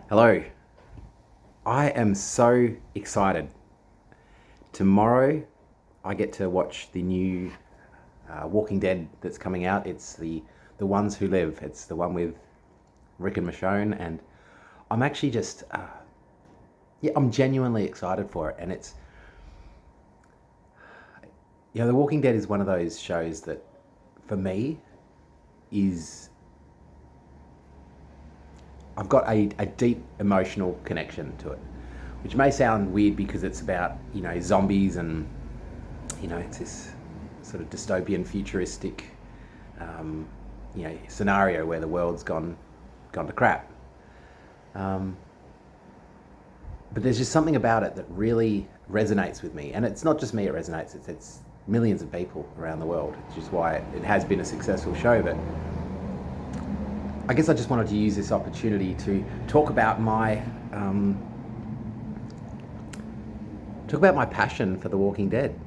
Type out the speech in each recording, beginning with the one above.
Hello. I am so excited. Tomorrow I get to watch the new Walking Dead that's coming out. It's the Ones Who Live. It's the one with Rick and Michonne, and I'm actually just I'm genuinely excited for it. And it's The Walking Dead is one of those shows that for me is I've got a deep emotional connection to it, which may sound weird because it's about, zombies and, it's this sort of dystopian, futuristic, scenario where the world's gone to crap. But there's just something about it that really resonates with me. And it's not just me it resonates, it's millions of people around the world, which is why it has been a successful show. But I guess I just wanted to use this opportunity to talk about my passion for The Walking Dead.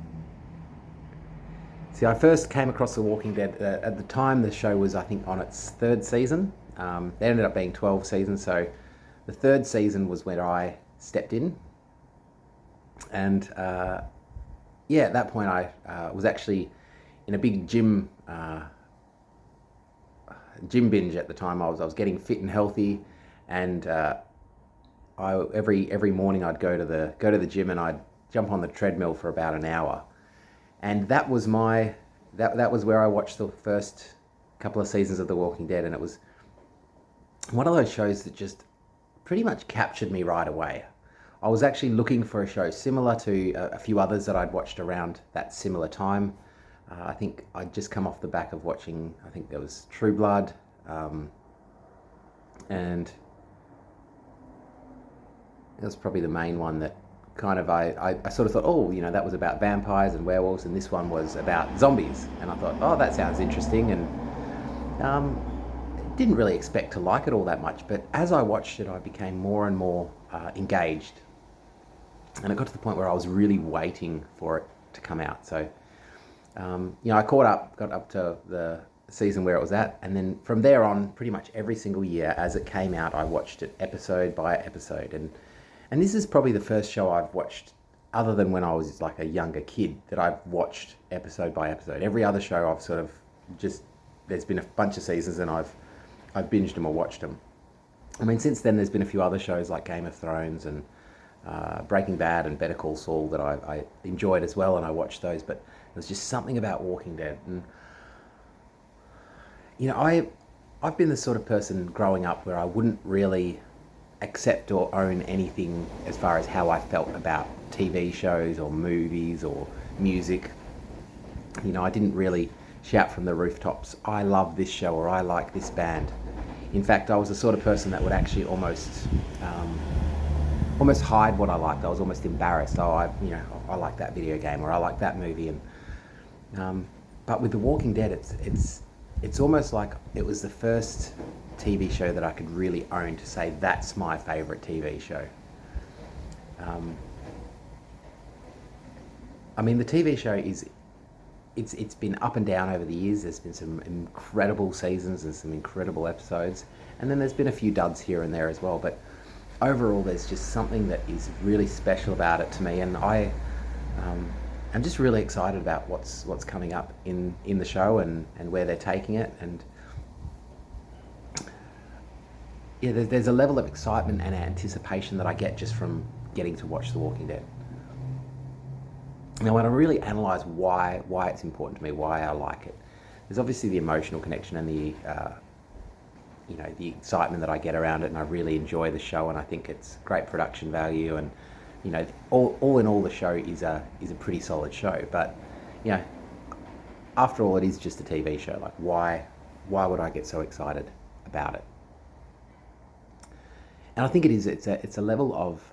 See, I first came across The Walking Dead at the time the show was, I think, on its third season. There ended up being 12 seasons, so the third season was where I stepped in. And at that point I was actually in a big gym binge at the time. I was getting fit and healthy, and every morning I'd go to the gym and I'd jump on the treadmill for about an hour, and that was where I watched the first couple of seasons of The Walking Dead, and it was one of those shows that just pretty much captured me right away. I was actually looking for a show similar to a few others that I'd watched around that similar time. I think I'd just come off the back of watching, I think there was True Blood, and it was probably the main one that kind of I sort of thought, that was about vampires and werewolves, and this one was about zombies. And I thought, oh, that sounds interesting, and didn't really expect to like it all that much. But as I watched it, I became more and more engaged. And it got to the point where I was really waiting for it to come out. So I got up to the season where it was at, and then from there on, pretty much every single year as it came out, I watched it episode by episode. And this is probably the first show I've watched, other than when I was like a younger kid, that I've watched episode by episode. Every other show I've sort of there's been a bunch of seasons and I've binged them or watched them. I mean, since then there's been a few other shows like Game of Thrones and Breaking Bad and Better Call Saul that I enjoyed as well, and I watched those. But there's just something about Walking Dead. And I've been the sort of person growing up where I wouldn't really accept or own anything as far as how I felt about TV shows or movies or music. I didn't really shout from the rooftops, I love this show or I like this band. In fact, I was the sort of person that would actually almost hide what I liked. I was almost embarrassed. I like that video game or I like that movie. And but with The Walking Dead, it's almost like it was the first TV show that I could really own to say that's my favourite TV show. I mean, the TV show it's been up and down over the years. There's been some incredible seasons and some incredible episodes, and then there's been a few duds here and there as well. But overall, there's just something that is really special about it to me, and I'm just really excited about what's coming up in the show and where they're taking it. And there's a level of excitement and anticipation that I get just from getting to watch The Walking Dead. Now, when I really analyse why it's important to me, why I like it, there's obviously the emotional connection and the excitement that I get around it, and I really enjoy the show, and I think it's great production value, and all in all, the show is a pretty solid show. But after all, it is just a TV show. Like, why would I get so excited about it? And I think it's a level of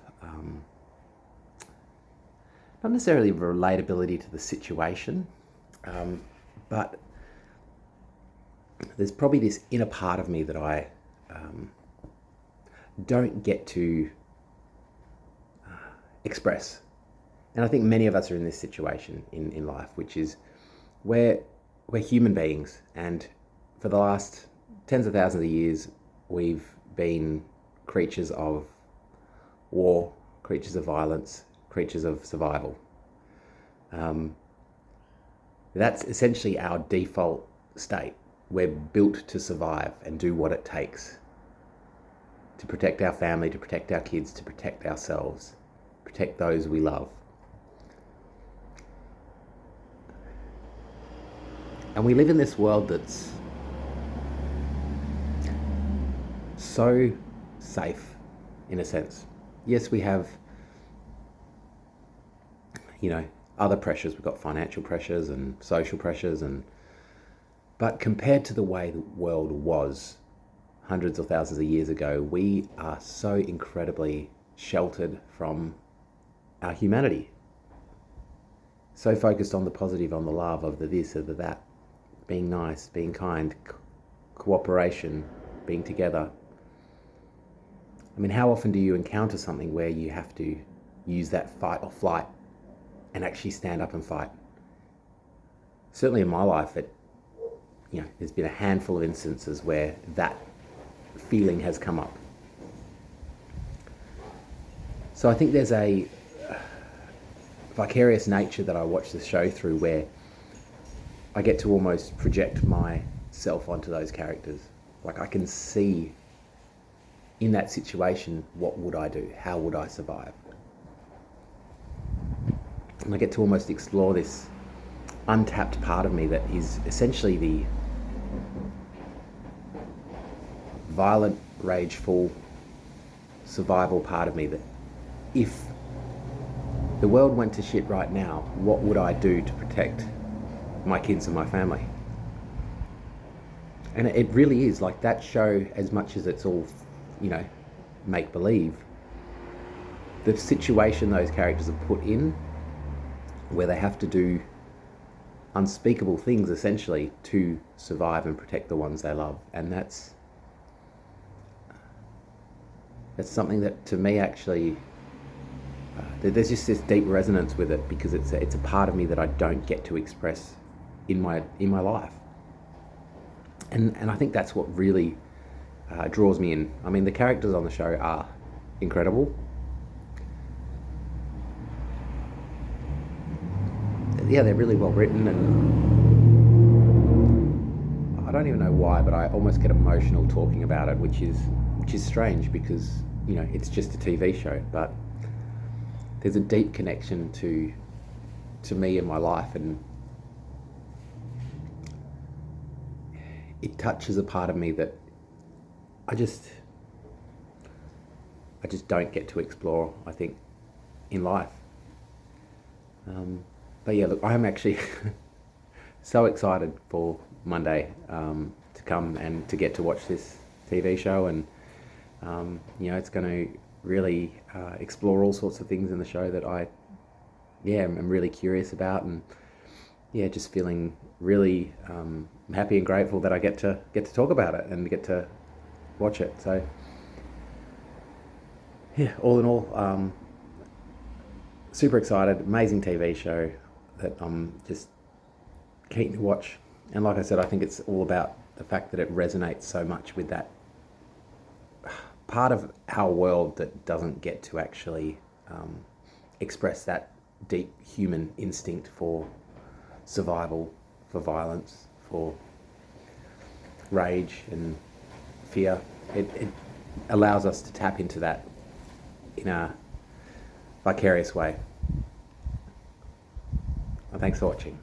not necessarily relatability to the situation, but there's probably this inner part of me that I don't get to express. And I think many of us are in this situation in life, which is we're human beings, and for the last tens of thousands of years we've been creatures of war, creatures of violence, creatures of survival. That's essentially our default state. We're built to survive and do what it takes to protect our family, to protect our kids, to protect ourselves, protect those we love. And we live in this world that's so safe, in a sense. Yes, we have, other pressures. We've got financial pressures and social pressures, but compared to the way the world was hundreds of thousands of years ago, we are so incredibly sheltered from our humanity. So focused on the positive, on the love, of the this, of the that, being nice, being kind, cooperation, being together. I mean, how often do you encounter something where you have to use that fight or flight and actually stand up and fight? Certainly in my life, there's been a handful of instances where that feeling has come up. So I think there's a vicarious nature that I watch the show through, where I get to almost project myself onto those characters. Like, I can see in that situation, what would I do? How would I survive? And I get to almost explore this untapped part of me that is essentially the violent, rageful, survival part of me, that if the world went to shit right now, what would I do to protect my kids and my family? And it really is like that show, as much as it's all, make-believe, the situation those characters are put in, where they have to do unspeakable things essentially to survive and protect the ones they love. And that's something that, to me, actually, there's just this deep resonance with it, because it's a part of me that I don't get to express in my life. And I think that's what really draws me in. I mean, the characters on the show are incredible. Yeah, they're really well written, and I don't even know why, but I almost get emotional talking about it, which is strange, because it's just a TV show, but there's a deep connection to me and my life, and it touches a part of me that I just don't get to explore, I think, in life. But yeah, look, I'm actually so excited for Monday to come and to get to watch this TV show, and it's going to really explore all sorts of things in the show that I'm really curious about, and just feeling really happy and grateful that I get to talk about it and get to watch it. So all in all, super excited. Amazing TV show that I'm just keen to watch. And like I said, I think it's all about the fact that it resonates so much with that part of our world that doesn't get to actually express that deep human instinct for survival, for violence, for rage and fear. It allows us to tap into that in a vicarious way. Well, thanks for watching.